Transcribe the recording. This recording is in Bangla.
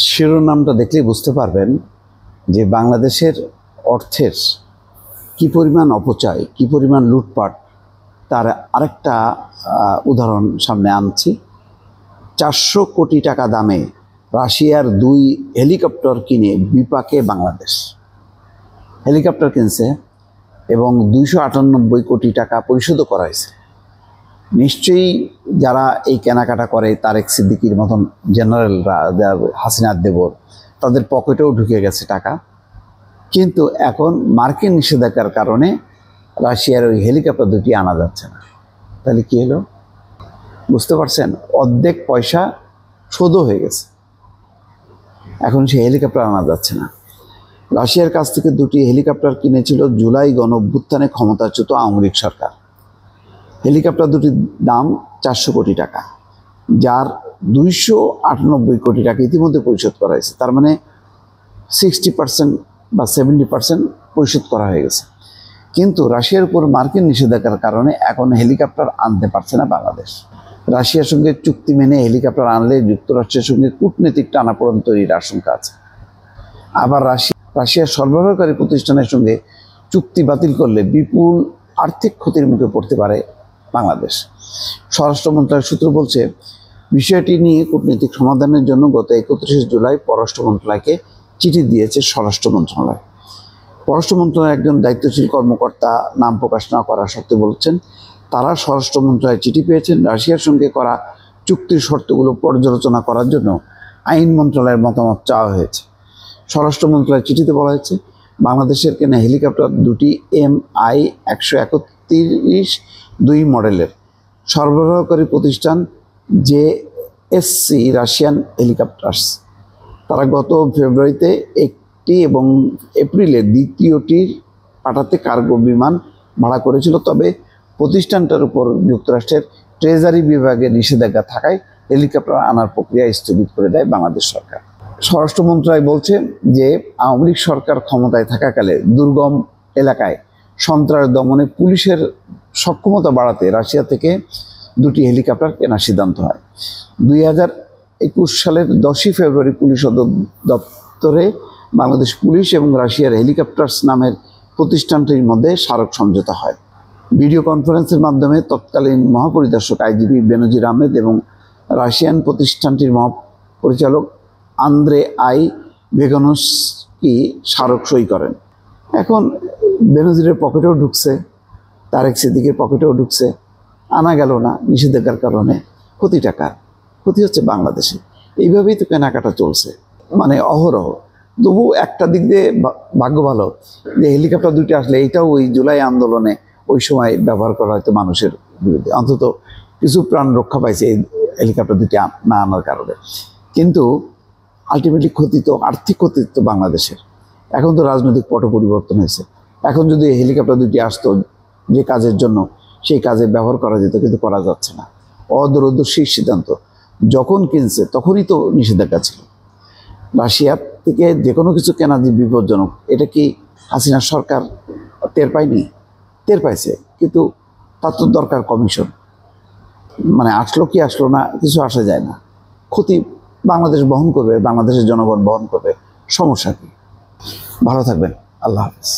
শিরোনামটা দেখলেই বুঝতে পারবেন যে বাংলাদেশের অর্থের কি পরিমাণ অপচয়, কি পরিমাণ লুটপাট, তার আরেকটা উদাহরণ সামনে আনছি। 400 কোটি টাকা দামে রাশিয়ার 2 হেলিকপ্টার কিনে বিপাকে বাংলাদেশ। হেলিকপ্টার কিনছে এবং 298 কোটি টাকা পরিশোধও করা হয়েছে। নিশ্চয়ই যারা এই কেনাকাটা করে, তারেক সিদ্দিকির মতন জেনারেলরা, হাসিনার দেবর, তাদের পকেটেও ঢুকে গেছে টাকা। কিন্তু এখন মার্কিন নিষেধাজ্ঞার কারণে রাশিয়ার ওই হেলিকপ্টার দুটি আনা যাচ্ছে না। তাহলে কী হলো বুঝতে পারছেন? অর্ধেক পয়সা শোধও হয়ে গেছে, এখন সেই হেলিকপ্টার আনা যাচ্ছে না। রাশিয়ার কাছ থেকে 2টি হেলিকপ্টার কিনেছিল জুলাই গণঅভ্যুত্থানে ক্ষমতাচ্যুত আওয়ামী লীগ সরকার। হেলিকপ্টার দুটির দাম 400 কোটি টাকা, যার 298 কোটি টাকা ইতিমধ্যে পরিশোধ করা হয়েছে। তার মানে 60% বা 70% পরিশোধ করা হয়ে গেছে। কিন্তু রাশিয়ার উপর মার্কিন নিষেধাজ্ঞার কারণে এখন হেলিকপ্টার আনতে পারছে না বাংলাদেশ। রাশিয়ার সঙ্গে চুক্তি মেনে হেলিকপ্টার আনলে যুক্তরাষ্ট্রের সঙ্গে কূটনৈতিক টানাপোড়েন তৈরির আশঙ্কা আছে। আবার রাশিয়ার সরবরাহকারী প্রতিষ্ঠানের সঙ্গে চুক্তি বাতিল করলে বিপুল আর্থিক ক্ষতির মুখে পড়তে পারে বাংলাদেশ। স্বরাষ্ট্র মন্ত্রণালয়ের সূত্র বলছে, বিষয়টি নিয়ে কূটনৈতিক সমাধানের জন্য গত 31 জুলাই পররাষ্ট্র মন্ত্রণালয়কে চিঠি দিয়েছে স্বরাষ্ট্র মন্ত্রণালয়। পররাষ্ট্র মন্ত্রণালয়ের একজন দায়িত্বশীল কর্মকর্তা নাম প্রকাশ না করা সত্ত্বে বলছেন, তারা স্বরাষ্ট্র মন্ত্রণালয়ে চিঠি পেয়েছেন। রাশিয়ার সঙ্গে করা চুক্তির শর্তগুলো পর্যালোচনা করার জন্য আইন মন্ত্রণালয়ের মতামত চাওয়া হয়েছে। স্বরাষ্ট্র মন্ত্রণালয়ের চিঠিতে বলা হয়েছে, বাংলাদেশের কেনা হেলিকপ্টার দুটি MI-131-2 মডেলের। সরবরাহকারী প্রতিষ্ঠান জেএসসি রাশিয়ান হেলিকপ্টার্স। তারা গত ফেব্রুয়ারিতে একটি এবং এপ্রিলে দ্বিতীয়টির পাঠাতে কার্গো বিমান ভাড়া করেছিল। তবে প্রতিষ্ঠানটার উপর যুক্তরাষ্ট্রের ট্রেজারি বিভাগের নিষেধাজ্ঞা থাকায় হেলিকপ্টার আনার প্রক্রিয়া স্থগিত করে দেয় বাংলাদেশ সরকার। স্বরাষ্ট্র মন্ত্রণালয় বলছে যে আওয়ামী লীগ সরকার ক্ষমতায় থাকাকালে দুর্গম এলাকায় সন্ত্রাস দমনে পুলিশের সক্ষমতা বাড়াতে রাশিয়া থেকে 2টি হেলিকপ্টার কেনার সিদ্ধান্ত হয়। 2021 সালের 10 ফেব্রুয়ারি পুলিশ দপ্তরে বাংলাদেশ পুলিশ এবং রাশিয়ার হেলিকপ্টার্স নামের প্রতিষ্ঠানটির মধ্যে স্মারক সমঝোতা হয়। ভিডিও কনফারেন্সের মাধ্যমে তৎকালীন মহাপরিদর্শক আইজিপি বেনজির আহমেদ এবং রাশিয়ান প্রতিষ্ঠানটির মহাপরিচালক আন্দ্রে আই ভেগনস্কি স্মারক সই করেন। এখন বেনজিরের পকেটেও ঢুকছে, তারেক সিদ্দিকের পকেটেও ঢুকছে, আনা গেল না নিষেধাজ্ঞার কারণে। কোটি টাকা ক্ষতি হচ্ছে বাংলাদেশে। এইভাবেই তো কেনাকাটা চলছে, মানে অহরহ। তবু একটা দিক দিয়ে ভাগ্য ভালো যে হেলিকপ্টার দুটি আসলে এইটাও ওই জুলাই আন্দোলনে ওই সময় ব্যবহার করা হয়তো মানুষের বিরুদ্ধে, অন্তত কিছু প্রাণ রক্ষা পাইছে এই হেলিকপ্টার দুটি না আনার কারণে। কিন্তু আলটিমেটলি ক্ষতি তো, আর্থিক ক্ষতি তো বাংলাদেশের। এখন তো রাজনৈতিক পট পরিবর্তন হয়েছে। এখন যদি এই হেলিকপ্টার দুটি আসতো যে কাজের জন্য, সেই কাজে ব্যবহার করা যেত, কিন্তু করা যাচ্ছে না। অদূরদর্শী সিদ্ধান্ত। যখন কিনছে তখনই তো নিষেধাজ্ঞা ছিল। রাশিয়ার থেকে যে কোনো কিছু কেনা যে বিপজ্জনক, এটা কি হাসিনার সরকার টের পায়নি? টের পাইছে, কিন্তু তার তো দরকার কমিশন। মানে আসলো কি আসলো না, কিছু আসা যায় না। ক্ষতি বাংলাদেশ বহন করবে, বাংলাদেশের জনগণ বহন করবে। সমস্যা কি? ভালো থাকবেন। আল্লাহ হাফেজ।